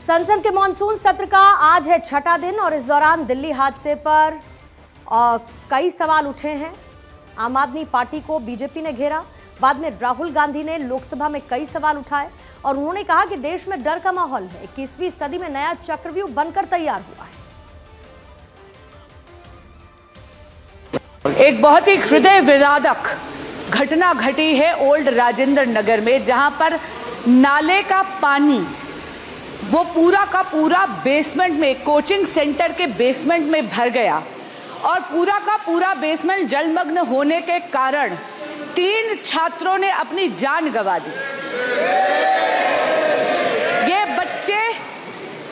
संसद के मॉनसून सत्र का आज है छठा दिन और इस दौरान दिल्ली हादसे पर कई सवाल उठे हैं। आम आदमी पार्टी को बीजेपी ने घेरा, बाद में राहुल गांधी ने लोकसभा में कई सवाल उठाए और उन्होंने कहा कि देश में डर का माहौल है, 21वीं सदी में नया चक्रव्यूह बनकर तैयार हुआ है। एक बहुत ही हृदय विदारक घटना घटी है ओल्ड राजेंद्र नगर में, जहां पर नाले का पानी वो पूरा का पूरा बेसमेंट में, कोचिंग सेंटर के बेसमेंट में भर गया और पूरा का पूरा बेसमेंट जलमग्न होने के कारण 3 छात्रों ने अपनी जान गंवा दी। ये बच्चे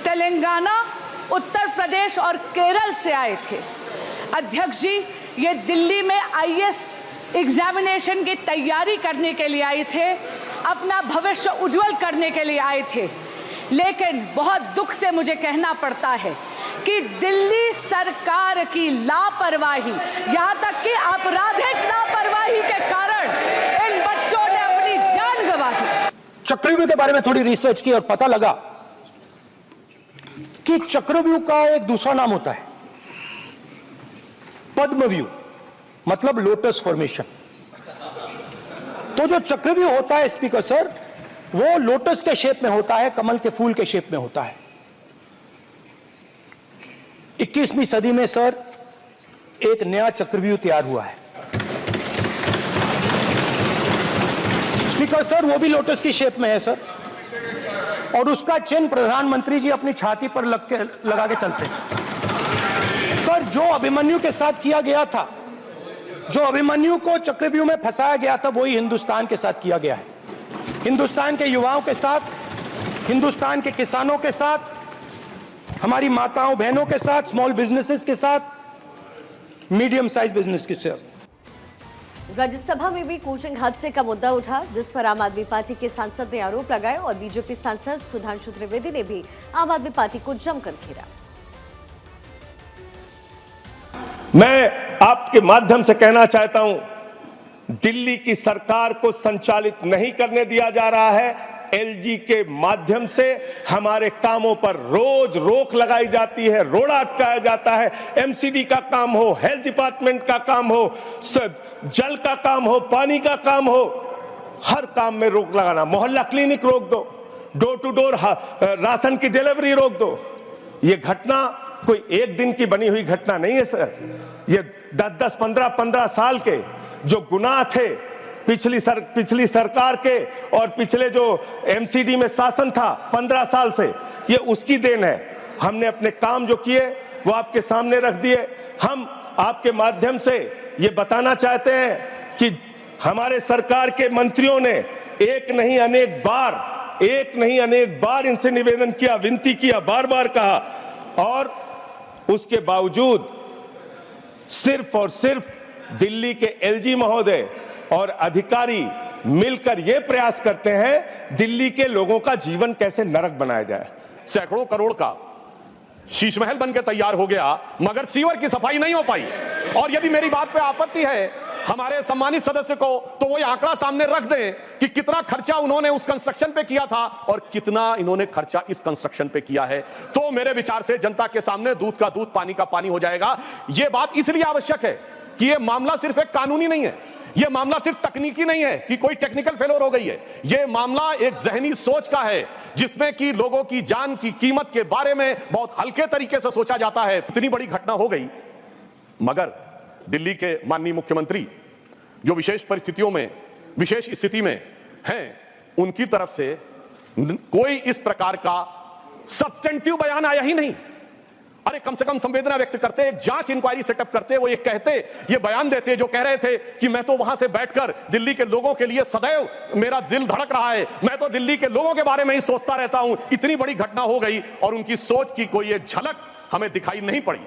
तेलंगाना, उत्तर प्रदेश और केरल से आए थे। अध्यक्ष जी, ये दिल्ली में आईएएस एग्जामिनेशन की तैयारी करने के लिए आए थे, अपना भविष्य उज्जवल करने के लिए आए थे। लेकिन बहुत दुख से मुझे कहना पड़ता है कि दिल्ली सरकार की लापरवाही, यहां तक कि आपराधिक लापरवाही के कारण इन बच्चों ने अपनी जान गंवा दी। चक्रव्यूह के बारे में थोड़ी रिसर्च की और पता लगा कि चक्रव्यूह का एक दूसरा नाम होता है पद्मव्यूह, मतलब लोटस फॉर्मेशन। तो जो चक्रव्यूह होता है स्पीकर सर, वो लोटस के शेप में होता है, कमल के फूल के शेप में होता है। 21वीं सदी में सर एक नया चक्रव्यूह तैयार हुआ है स्पीकर सर, वो भी लोटस की शेप में है सर, और उसका चिन्ह प्रधानमंत्री जी अपनी छाती पर लगा के चलते हैं सर। जो अभिमन्यु के साथ किया गया था, जो अभिमन्यु को चक्रव्यूह में फंसाया गया था, वही हिंदुस्तान के साथ किया गया है। हिंदुस्तान के युवाओं के साथ, हिंदुस्तान के किसानों के साथ, हमारी माताओं बहनों के साथ, स्मॉल बिजनेसेस के साथ, मीडियम साइज बिजनेस के साथ। राज्यसभा में भी कोचिंग हादसे का मुद्दा उठा, जिस पर आम आदमी पार्टी के सांसद ने आरोप लगाए और बीजेपी सांसद सुधांशु त्रिवेदी ने भी आम आदमी पार्टी को जमकर घेरा। मैं आपके माध्यम से कहना चाहता हूं, दिल्ली की सरकार को संचालित नहीं करने दिया जा रहा है। एलजी के माध्यम से हमारे कामों पर रोज रोक लगाई जाती है, रोड़ा अटकाया जाता है। एमसीडी का काम हो, हेल्थ डिपार्टमेंट का काम हो, जल का काम हो, पानी का काम हो, हर काम में रोक लगाना। मोहल्ला क्लिनिक रोक दो, डोर टू डोर राशन की डिलीवरी रोक दो। ये घटना कोई एक दिन की बनी हुई घटना नहीं है सर। ये 10-10, 15-15 साल के जो गुनाह थे पिछली सरकार के और पिछले जो एमसीडी में शासन था 15 साल से, ये उसकी देन है। हमने अपने काम जो किए वो आपके सामने रख दिए। हम आपके माध्यम से ये बताना चाहते हैं कि हमारे सरकार के मंत्रियों ने एक नहीं अनेक बार इनसे निवेदन किया, विनती किया, बार बार कहा, और उसके बावजूद सिर्फ और सिर्फ दिल्ली के एलजी महोदय और अधिकारी मिलकर यह प्रयास करते हैं दिल्ली के लोगों का जीवन कैसे नरक बनाया जाए। सैकड़ों करोड़ का शीश महल बनकर तैयार हो गया, मगर सीवर की सफाई नहीं हो पाई। और यदि मेरी बात पे आपत्ति है हमारे सम्मानित सदस्य को, तो वो आंकड़ा सामने रख दें कि कितना खर्चा उन्होंने उस कंस्ट्रक्शन पे किया था और कितना इन्होंने खर्चा इस कंस्ट्रक्शन पे किया है। तो मेरे विचार से जनता के सामने दूध का दूध, पानी का पानी हो जाएगा। यह बात इसलिए आवश्यक है कि यह मामला सिर्फ एक कानूनी नहीं है, यह मामला सिर्फ तकनीकी नहीं है कि कोई टेक्निकल फेलोर हो गई है। यह मामला एक जहनी सोच का है, जिसमें कि लोगों की जान की कीमत के बारे में बहुत हल्के तरीके से सोचा जाता है। इतनी बड़ी घटना हो गई, मगर दिल्ली के माननीय मुख्यमंत्री जो विशेष परिस्थितियों में, विशेष स्थिति में हैं, उनकी तरफ से कोई इस प्रकार का सब्सटेंटिव बयान आया ही नहीं। अरे कम से कम संवेदना व्यक्त करते, एक जांच इंक्वायरी सेटअप करते, वो ये कहते, ये बयान देते जो कह रहे थे कि मैं तो वहां से बैठकर दिल्ली के लोगों के लिए सदैव मेरा दिल धड़क रहा है, मैं तो दिल्ली के लोगों के बारे में ही सोचता रहता हूं। इतनी बड़ी घटना हो गई और उनकी सोच की कोई एक झलक हमें दिखाई नहीं पड़ी।